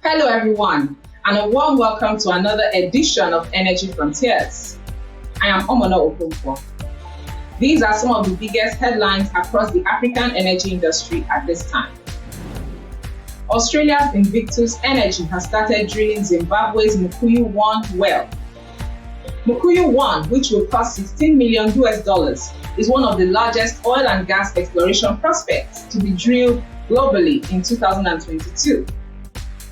Hello everyone, and a warm welcome to another edition of Energy Frontiers. I am Omono Okonkwo. These are some of the biggest headlines across the African energy industry at this time. Australia's Invictus Energy has started drilling Zimbabwe's Mukuyu-1 well. Mukuyu-1, which will cost $16 million, is one of the largest oil and gas exploration prospects to be drilled globally in 2022.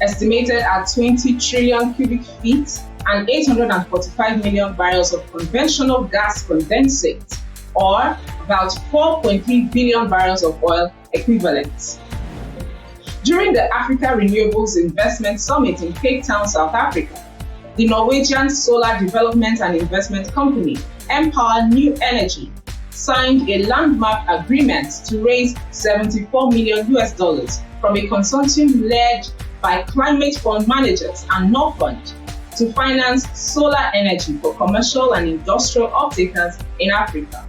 Estimated at 20 trillion cubic feet and 845 million barrels of conventional gas condensate, or about 4.3 billion barrels of oil equivalent. During the Africa Renewables Investment Summit in Cape Town, South Africa, the Norwegian solar development and investment company, Empower New Energy, signed a landmark agreement to raise $74 million from a consortium led by climate fund managers and Norfund to finance solar energy for commercial and industrial off-takers in Africa.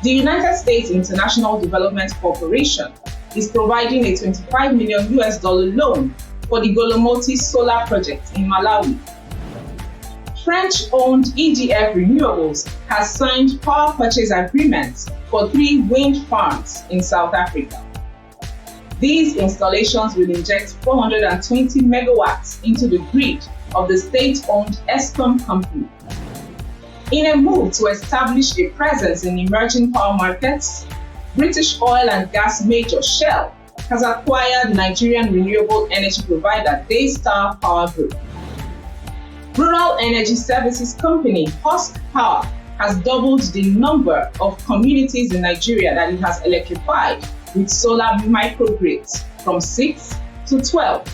The United States International Development Corporation is providing a $25 million loan for the Golomoti solar project in Malawi. French-owned EDF Renewables has signed power purchase agreements for 3 wind farms in South Africa. These installations will inject 420 megawatts into the grid of the state-owned Eskom company. In a move to establish a presence in emerging power markets, British oil and gas major Shell has acquired Nigerian renewable energy provider Daystar Power Group. Rural energy services company Husk Power has doubled the number of communities in Nigeria that it has electrified with solar microgrids from 6 to 12.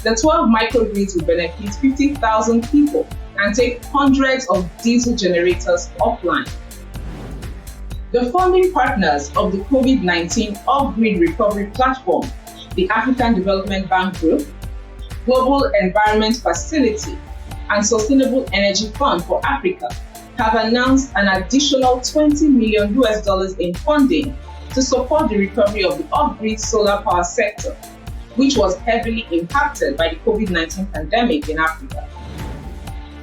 The 12 microgrids will benefit 50,000 people and take hundreds of diesel generators offline. The funding partners of the COVID-19 off-grid recovery platform, the African Development Bank Group, Global Environment Facility, and Sustainable Energy Fund for Africa, have announced an additional $20 million in funding to support the recovery of the off-grid solar power sector, which was heavily impacted by the COVID-19 pandemic in Africa.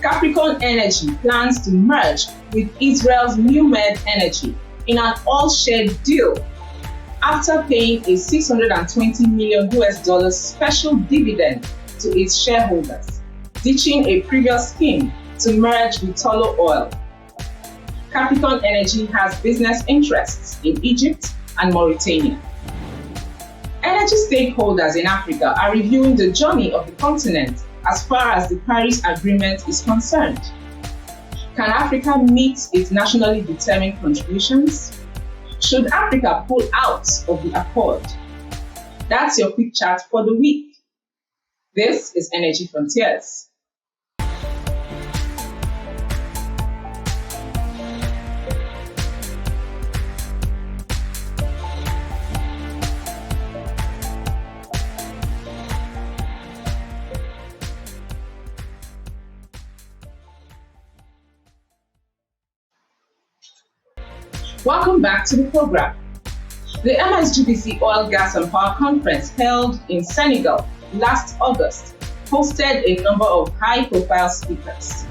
Capricorn Energy plans to merge with Israel's NewMed Energy in an all-share deal after paying a $620 million special dividend to its shareholders, ditching a previous scheme to merge with Tullow Oil. Capricorn Energy has business interests in Egypt and Mauritania. Energy stakeholders in Africa are reviewing the journey of the continent as far as the Paris Agreement is concerned. Can Africa meet its nationally determined contributions? Should Africa pull out of the accord? That's your quick chat for the week. This is Energy Frontiers. Welcome back to the program. The MSGBC Oil, Gas and Power Conference held in Senegal last August hosted a number of high-profile speakers.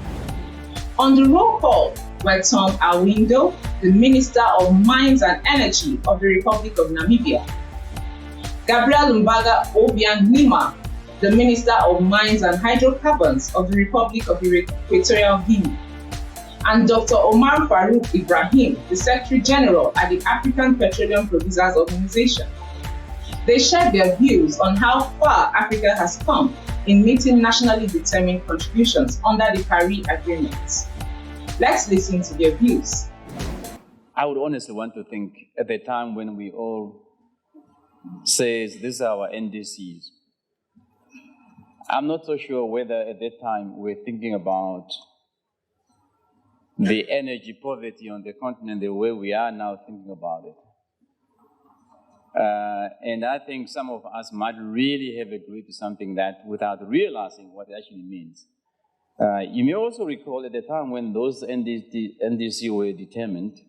On the roll call were Tom Awindo, the Minister of Mines and Energy of the Republic of Namibia, Gabriel Mbaga Obiang Lima, the Minister of Mines and Hydrocarbons of the Republic of Equatorial Guinea, and Dr. Omar Farouk Ibrahim, the Secretary General at the African Petroleum Producers Organization. They shared their views on how far Africa has come in meeting nationally determined contributions under the Paris Agreement. Let's listen to their views. I would honestly want to think at the time when we all say these are our NDCs, I'm not so sure whether at that time we're thinking about the energy poverty on the continent the way we are now thinking about it. And I think some of us might really have agreed to something that without realizing what it actually means. You may also recall at the time when those NDC were determined,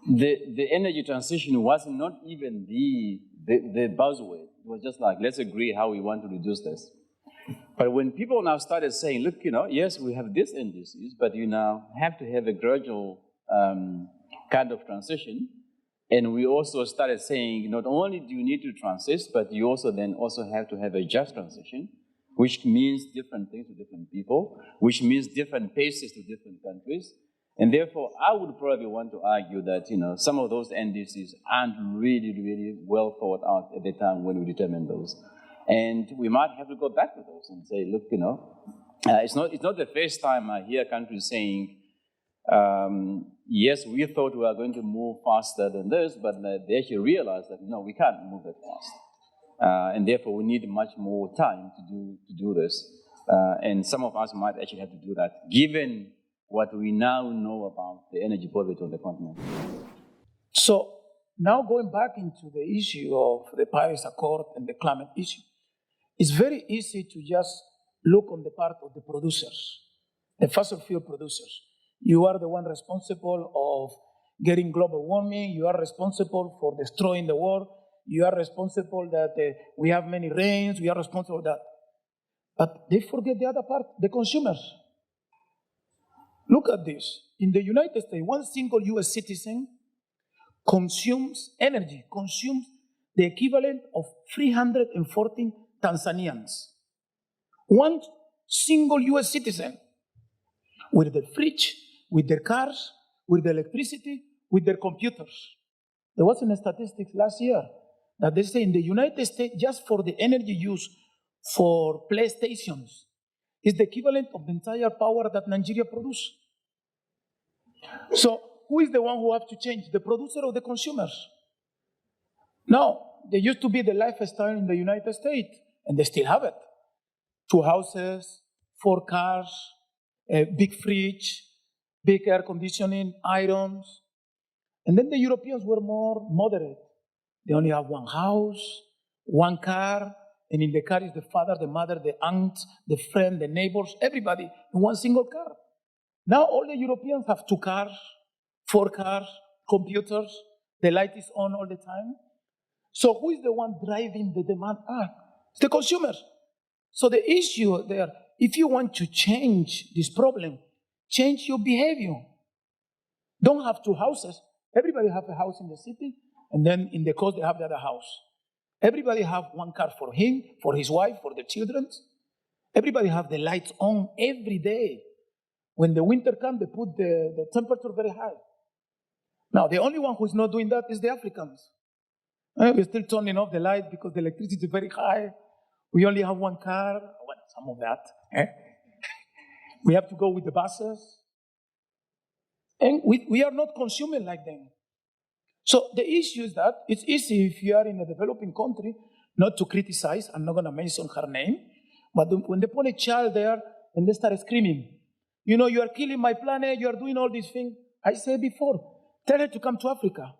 the energy transition was not even the buzzword. It was just like, let's agree how we want to reduce this. But when people now started saying, look, yes, we have these indices, but you now have to have a gradual kind of transition. And we also started saying, not only do you need to transit, but you also then also have to have a just transition, which means different things to different people, which means different paces to different countries. And therefore, I would probably want to argue that, some of those NDCs aren't really, really well thought out at the time when we determined those. And we might have to go back to those and say, look, it's not the first time I hear countries saying, yes, we thought we were going to move faster than this, but they actually realized that, no, we can't move that fast. And therefore, we need much more time to do this. And some of us might actually have to do that, given what we now know about the energy poverty on the continent. So now going back into the issue of the Paris Accord and the climate issue, it's very easy to just look on the part of the producers, the fossil fuel producers. You are the one responsible of getting global warming. You are responsible for destroying the world. You are responsible that we have many rains. We are responsible for that. But they forget the other part, the consumers. Look at this. In the United States, one single US citizen consumes energy, consumes the equivalent of 314 Tanzanians. One single US citizen, with their fridge, with their cars, with their electricity, with their computers. There was a statistics last year that they say in the United States, just for the energy used for PlayStations, is the equivalent of the entire power that Nigeria produces. So who is the one who has to change, the producer or the consumers? Now, there used to be the lifestyle in the United States, and they still have it. 2 houses, 4 cars, a big fridge, big air conditioning, irons. And then the Europeans were more moderate. They only have 1 house, 1 car, and in the car is the father, the mother, the aunt, the friend, the neighbors, everybody in 1 single car. Now all the Europeans have 2 cars, 4 cars, computers, the light is on all the time. So who is the one driving the demand? It's the consumers. So the issue there, if you want to change this problem, change your behavior. Don't have 2 houses. Everybody have a house in the city, and then in the coast they have the other house. Everybody have 1 car for him, for his wife, for the children. Everybody have the lights on every day. When the winter comes, they put the temperature very high. Now, the only one who's not doing that is the Africans. We're still turning off the light because the electricity is very high. We only have 1 car. Well, some of that. We have to go with the buses. And we are not consuming like them. So the issue is that it's easy if you are in a developing country not to criticize. I'm not going to mention her name. But when they put a child there and they start screaming, you are killing my planet, you are doing all these things. I said before, tell her to come to Africa.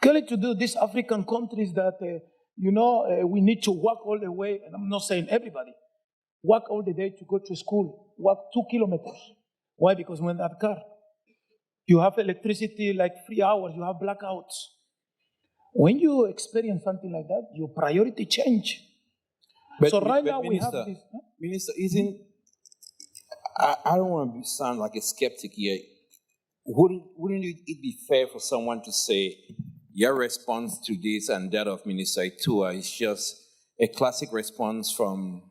Tell her to do these African countries that, we need to walk all the way. And I'm not saying everybody. Walk all the day to go to school. Walk 2 kilometers. Why? Because when that car, you have electricity like 3 hours, you have blackouts. When you experience something like that, your priority change. So right now we have this. Minister, I don't want to sound like a skeptic here. Wouldn't it be fair for someone to say your response to this and that of Minister Itua is just a classic response from,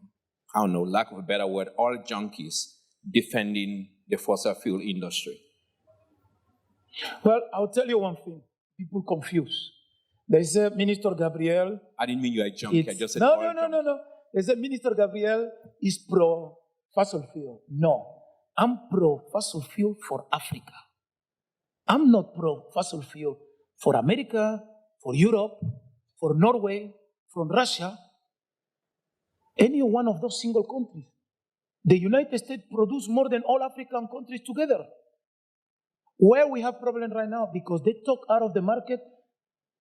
I don't know, lack of a better word, all junkies defending the fossil fuel industry? Well, I'll tell you one thing. People confuse. They say Minister Gabriel. I didn't mean you are a junkie. I just said No. They say Minister Gabriel is pro-fossil fuel. No. I'm pro-fossil fuel for Africa. I'm not pro-fossil fuel for America, for Europe, for Norway, for Russia, any one of those single countries. The United States produce more than all African countries together. Where we have problem right now, because they took out of the market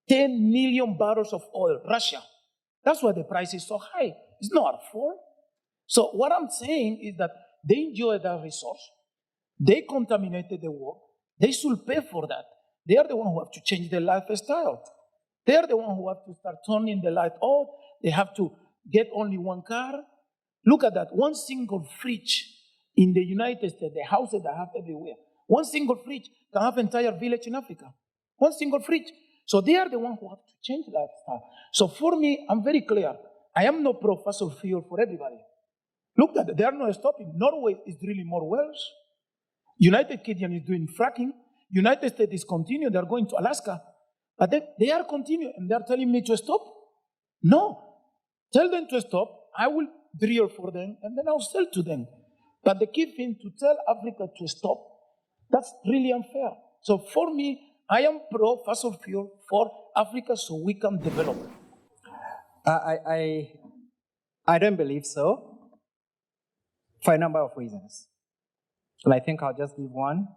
10 million barrels of oil, Russia. That's why the price is so high. It's not our fault. So what I'm saying is that they enjoy that resource. They contaminated the world. They should pay for that. They are the ones who have to change their lifestyle. They are the ones who have to start turning the light off. They have to get only one car. Look at that. One single fridge in the United States, the houses that have everywhere. One single fridge can have an entire village in Africa. One single fridge. So they are the ones who have to change lifestyle. So for me, I'm very clear. I am no pro fossil fuel for everybody. Look at it. They are not stopping. Norway is drilling more wells. United Kingdom is doing fracking. United States is continuing. They are going to Alaska. But they are continuing, and they are telling me to stop. No. Tell them to stop. I will drill for them, and then I'll sell to them. But the key thing to tell Africa to stop, that's really unfair. So for me, I am pro fossil fuel for Africa so we can develop. I don't believe so for a number of reasons. And I think I'll just give one,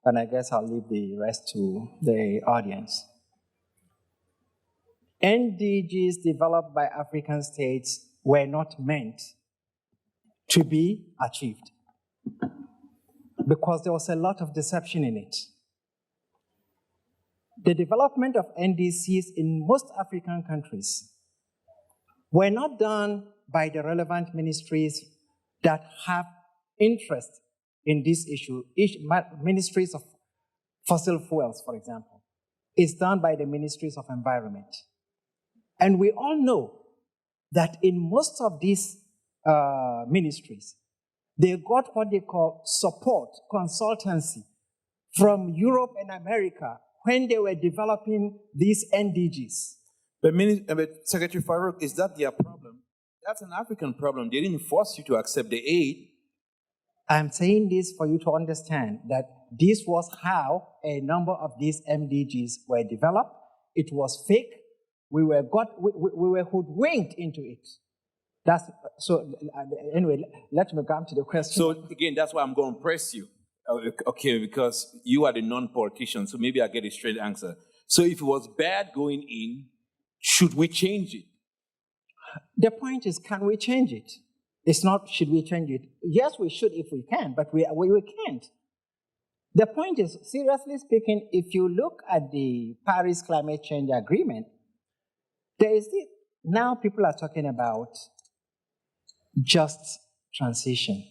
and I guess I'll leave the rest to the audience. NDGs developed by African states were not meant to be achieved because there was a lot of deception in it. The development of NDCs in most African countries were not done by the relevant ministries that have interest in this issue. Ministries of fossil fuels, for example, is done by the ministries of environment. And we all know that in most of these ministries, they got what they call support, consultancy from Europe and America when they were developing these NDGs. But Secretary Farouk, is that their problem? That's an African problem. They didn't force you to accept the aid. I'm saying this for you to understand that this was how a number of these MDGs were developed. It was fake. We were hoodwinked into it. Anyway, let me come to the question. So again, that's why I'm going to press you. Okay, because you are the non-politician, so maybe I get a straight answer. So if it was bad going in, should we change it? The point is, can we change it? It's not, should we change it? Yes, we should if we can, but we can't. The point is, seriously speaking, if you look at the Paris Climate Change Agreement, there is this, now people are talking about just transition.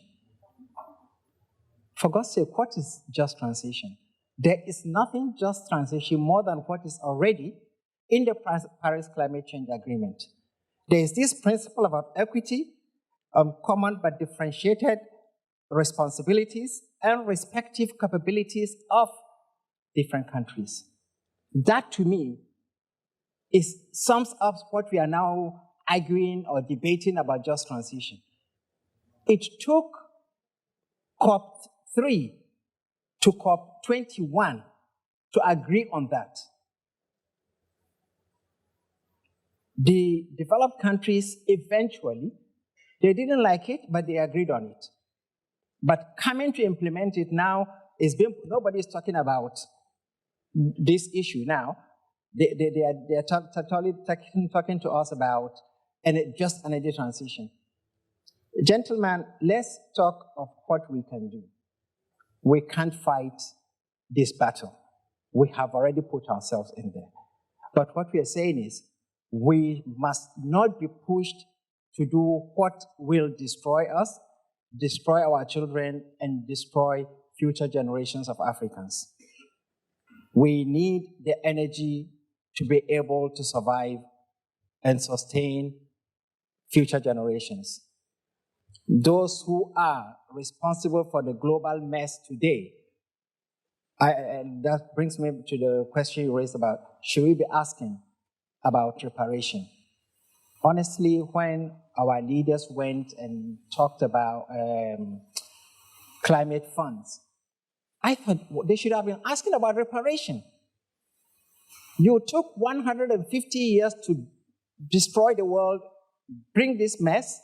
For God's sake, what is just transition? There is nothing just transition more than what is already in the Paris Climate Change Agreement. There is this principle about equity, common but differentiated responsibilities and respective capabilities of different countries. That, to me, sums up what we are now arguing or debating about just transition. It took COP3 to COP21 to agree on that. The developed countries eventually, they didn't like it, but they agreed on it. But coming to implement it now, nobody is talking about this issue now. They are totally talking to us about just energy transition. Gentlemen, let's talk of what we can do. We can't fight this battle. We have already put ourselves in there. But what we are saying is, we must not be pushed to do what will destroy us, destroy our children, and destroy future generations of Africans. We need the energy to be able to survive and sustain future generations. Those who are responsible for the global mess today, and that brings me to the question you raised about, should we be asking about reparation? Honestly, when our leaders went and talked about climate funds, I thought they should have been asking about reparation. You took 150 years to destroy the world, bring this mess,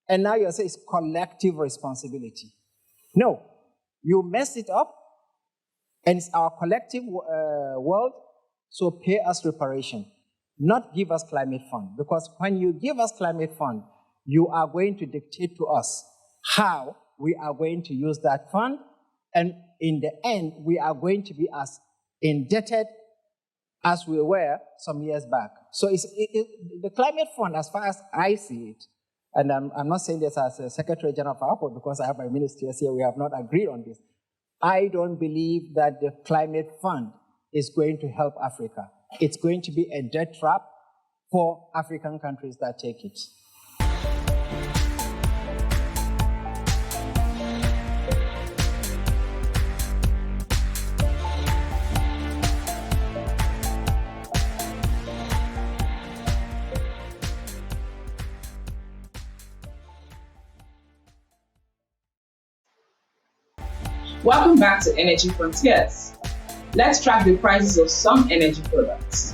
and now you're saying it's collective responsibility. No, you messed it up, and it's our collective world, so pay us reparation, not give us climate fund. Because when you give us climate fund, you are going to dictate to us how we are going to use that fund, and in the end, we are going to be as indebted as we were some years back. So the climate fund, as far as I see it, and I'm not saying this as a Secretary General of APO because I have my ministers here, we have not agreed on this. I don't believe that the climate fund is going to help Africa. It's going to be a debt trap for African countries that take it. Welcome back to Energy Frontiers. Let's track the prices of some energy products.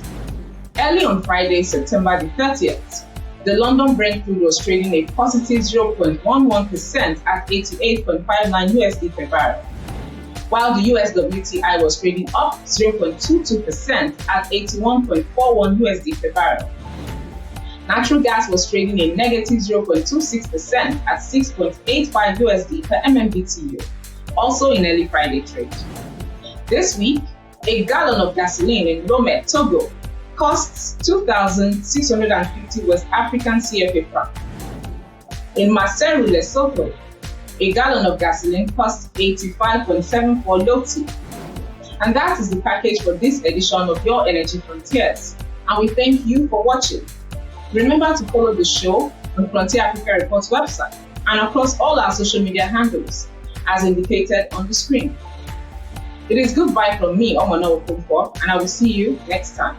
Early on Friday, September the 30th, the London Brent crude was trading a positive 0.11% at 88.59 USD per barrel, while the US WTI was trading up 0.22% at 81.41 USD per barrel. Natural gas was trading a negative 0.26% at 6.85 USD per MMBTU, also in early Friday trade. This week, a gallon of gasoline in Lomé, Togo, costs 2,650 West African CFA franc. In Maseru, Lesotho, a gallon of gasoline costs 85.74 Loti. And that is the package for this edition of Your Energy Frontiers. And we thank you for watching. Remember to follow the show on Frontier Africa Reports website and across all our social media handles, as indicated on the screen. It is goodbye from me, Omono Okonkwo, and I will see you next time.